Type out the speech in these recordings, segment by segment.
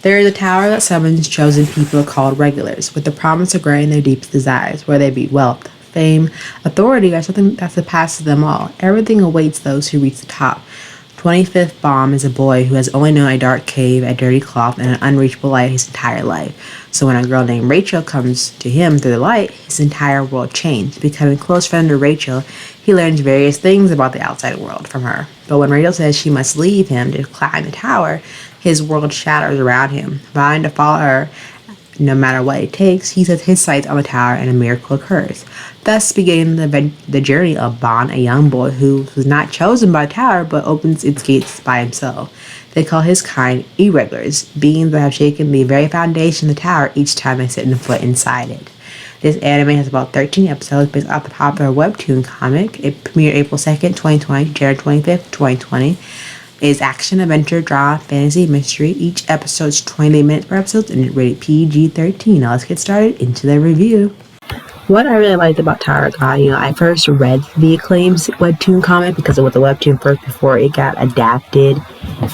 There is a tower that summons chosen people called regulars, with the promise of granting their deepest desires, whether they be wealth, fame, authority, or something that surpasses them all. Everything awaits those who reach the top. 25th Bomb is a boy who has only known a dark cave, a dirty cloth, and an unreachable light his entire life. So when a girl named Rachel comes to him through the light, his entire world changes. Becoming close friend to Rachel, he learns various things about the outside world from her. But when Rachel says she must leave him to climb the tower, his world shatters around him. Vowing to follow her, no matter what it takes, he sets his sights on the tower and a miracle occurs. Thus beginning the journey of Bond, a young boy who was not chosen by the tower but opens its gates by himself. They call his kind irregulars, beings that have shaken the very foundation of the tower each time they set foot inside it. This anime has about 13 episodes based off the popular webtoon comic. It premiered April 2nd, 2020, January 25th, 2020. Is action, adventure, drama, fantasy, mystery. Each episode is 20 minutes per episode and it's rated PG-13. Now let's get started into the review. What I really liked about Tower of God, I first read the Acclaimed webtoon comic because it was a webtoon first before it got adapted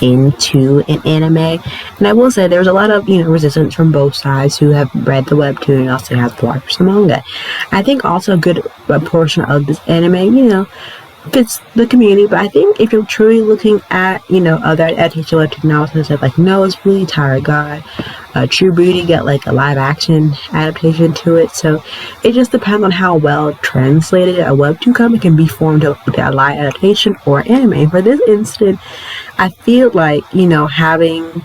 into an anime. And I will say there was a lot of, resistance from both sides who have read the webtoon and also have watched the manga. I think also a good portion of this anime, fits the community, but I think if you're truly looking at, other adaptation of technology, like No, it's really Tower of God. True Beauty get like a live action adaptation to it, so it just depends on how well translated a webtoon comic can be formed to a live adaptation or anime. For this instant, I feel like, having,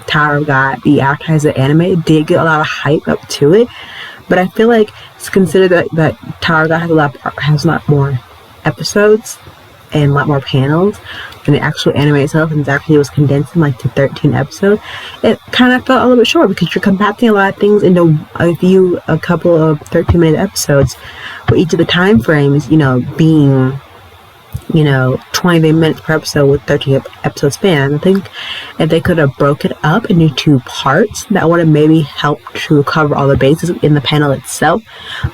Tower of God be advertised as anime did get a lot of hype up to it, but I feel like it's considered that Tower of God has a lot more episodes and a lot more panels than the actual anime itself, and it was condensed in to 13 episodes. It kind of felt a little bit short because you're compacting a lot of things into a couple of 13-minute episodes, with each of the time frames being 20 minutes per episode with 13 episode span. I think if they could have broke it up into 2 parts, that would have maybe helped to cover all the bases in the panel itself.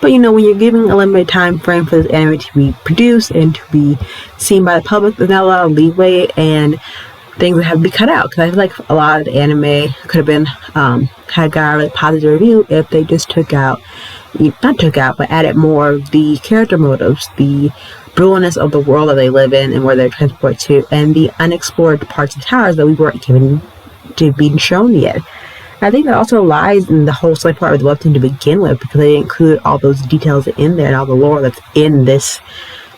But when you're giving a limited time frame for this anime to be produced and to be seen by the public, there's not a lot of leeway and things that have to be cut out, because I feel like a lot of the anime could have been had got a really positive review if they just but added more of the character motives, the brutalness of the world that they live in and where they're transported to, and the unexplored parts of towers that we weren't given to being shown yet. I think that also lies in the whole story part of the webtoon to begin with, because they include all those details in there and all the lore that's in this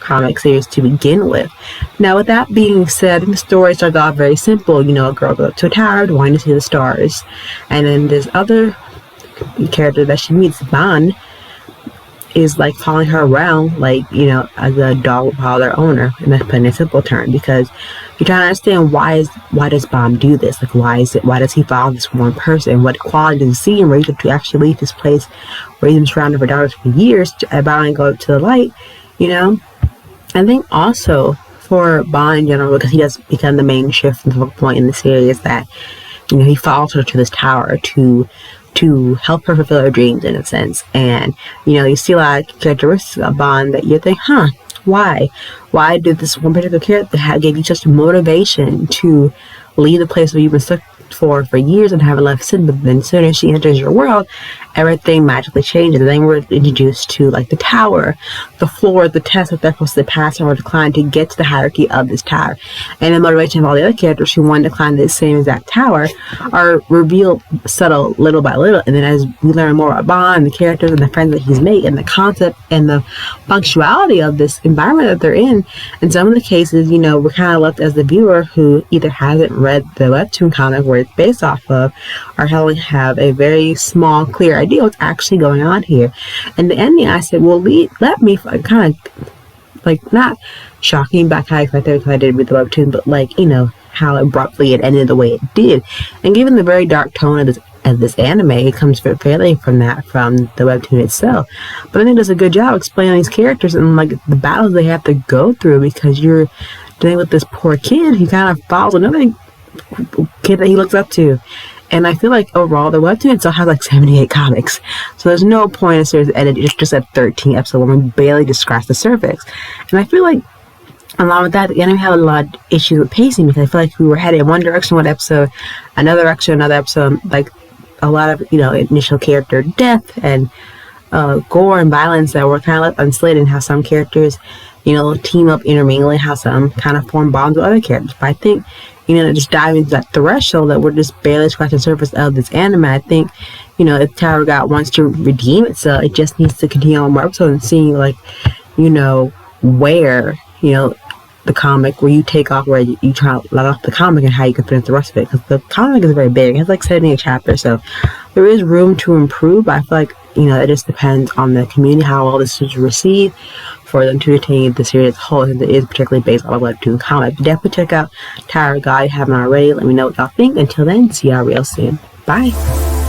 comic series to begin with. Now, with that being said, the story starts off very simple. A girl goes up to a tower wanting to see the stars, and then this other character that she meets, Ban, is following her around as a dog would follow their owner, and that's putting a simple term, because you're trying to understand why does Bomb do this? Why does he follow this one person? What quality does he see in Rachel to actually leave this place where he's been surrounded by darkness for years about to go up to the light? I think also for Bond in general, because he does become the main shift and focal point in the series, that he follows her to this tower to help her fulfill her dreams, in a sense. And you see a lot of characteristics of Bond that you think, why did this one particular character give you such motivation to leave the place where you've been stuck for years and haven't left since? But then as soon as she enters your world, everything magically changes. And then we're introduced to the tower, the floor, the test that they're supposed to pass or decline to get to the hierarchy of this tower. And the motivation of all the other characters who want to climb this same exact tower are revealed subtle little by little. And then as we learn more about Bond, the characters and the friends that he's made, and the concept and the punctuality of this environment that they're in some of the cases, we're kind of left as the viewer who either hasn't read the webtoon comic where it's based off of, or have a very small, clear idea what's actually going on here. And the ending, I said, well, let me kind of not shocking back how I expected, because I did read the webtoon, but how abruptly it ended the way it did. And given the very dark tone of this anime, it comes fairly from the webtoon itself. But I think it does a good job explaining these characters and the battles they have to go through, because you're dealing with this poor kid who kind of follows another kid that he looks up to, And I feel like overall, the webtoon itself has like 78 comics. So there's no point in series edit. It's just at 13 episodes where we barely just scratch the surface. And I feel like along with that, the anime had a lot of issues with pacing because I feel like we were headed in one direction one episode, another episode, like a lot of, initial character death and gore and violence that were kind of like unslated, and how some characters, team up intermingling, how some kind of form bonds with other characters. But I think, just diving into that threshold that we're just barely scratching the surface of this anime, I think, if Tower God wants to redeem itself, it just needs to continue on more episodes and seeing, like, where, the comic, where you take off, where you try to let off the comic and how you can finish the rest of it. Because the comic is very big. It has like 78 chapters, so there is room to improve. But I feel like, it just depends on the community, how well this is received, for them to retain the series as a whole, since it is particularly based on a webtoon comic. But definitely check out Tower of God if you haven't already. Let me know what y'all think. Until then, see y'all real soon. Bye.